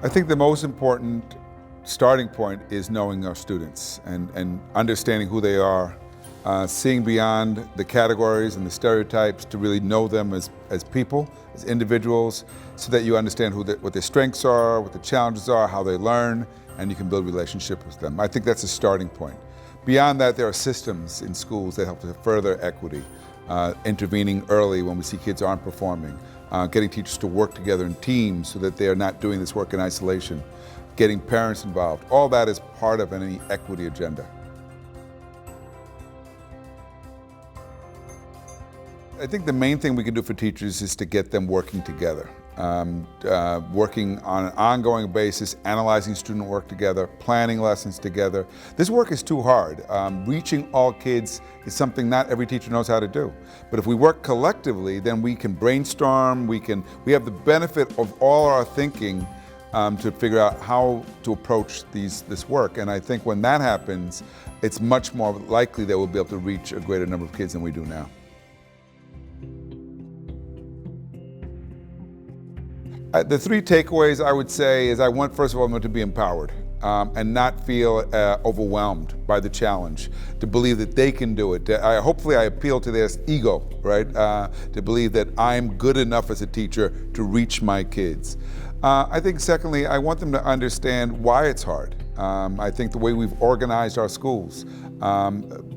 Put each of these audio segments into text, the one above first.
I think the most important starting point is knowing our students and understanding who they are, seeing beyond the categories and the stereotypes to really know them as people, as individuals, so that you understand what their strengths are, what the challenges are, how they learn, and you can build relationships with them. I think that's a starting point. Beyond that, there are systems in schools that help to further equity, intervening early when we see kids aren't performing, getting teachers to work together in teams so that they are not doing this work in isolation, getting parents involved. All that is part of any equity agenda. I think the main thing we can do for teachers is to get them working together, working on an ongoing basis, analyzing student work together, planning lessons together. This work is too hard. Reaching all kids is something not every teacher knows how to do. But if we work collectively, then we can brainstorm, we have the benefit of all our thinking to figure out how to approach this work. And I think when that happens, it's much more likely that we'll be able to reach a greater number of kids than we do now. The three takeaways I would say is I want, first of all, them to be empowered and not feel overwhelmed by the challenge, to believe that they can do it. Hopefully I appeal to their ego, right? To believe that I'm good enough as a teacher to reach my kids. I think secondly, I want them to understand why it's hard. I think the way we've organized our schools a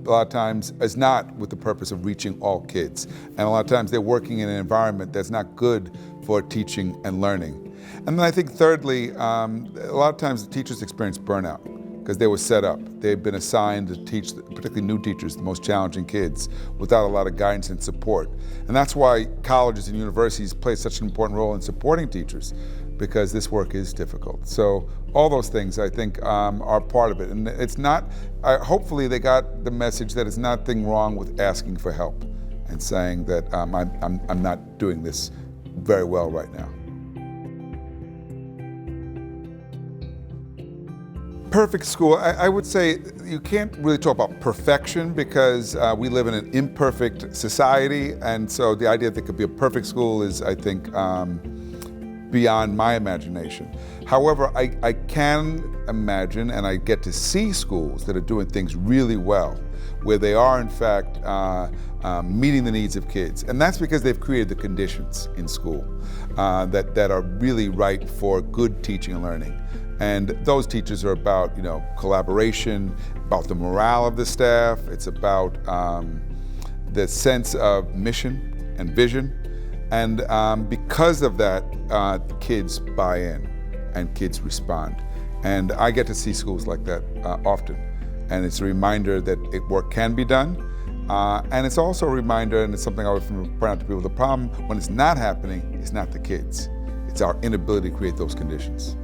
lot of times is not with the purpose of reaching all kids. And a lot of times they're working in an environment that's not good for teaching and learning. And then I think thirdly, a lot of times the teachers experience burnout because they were set up. They've been assigned to teach, particularly new teachers, the most challenging kids, without a lot of guidance and support. And that's why colleges and universities play such an important role in supporting teachers, because this work is difficult. So all those things I think are part of it. And it's not, hopefully they got the message that it's nothing wrong with asking for help and saying that I'm not doing this very well right now. Perfect school, I would say you can't really talk about perfection because we live in an imperfect society, and so the idea that there could be a perfect school is, I think, beyond my imagination. However, I can imagine, and I get to see schools that are doing things really well, where they are in fact meeting the needs of kids. And that's because they've created the conditions in school that are really right for good teaching and learning. And those teachers are about, collaboration, about the morale of the staff. It's about the sense of mission and vision. And because of that, kids buy in and kids respond. And I get to see schools like that often. And it's a reminder that work can be done. And it's also a reminder, and it's something I often point out to people, the problem when it's not happening is not the kids. It's our inability to create those conditions.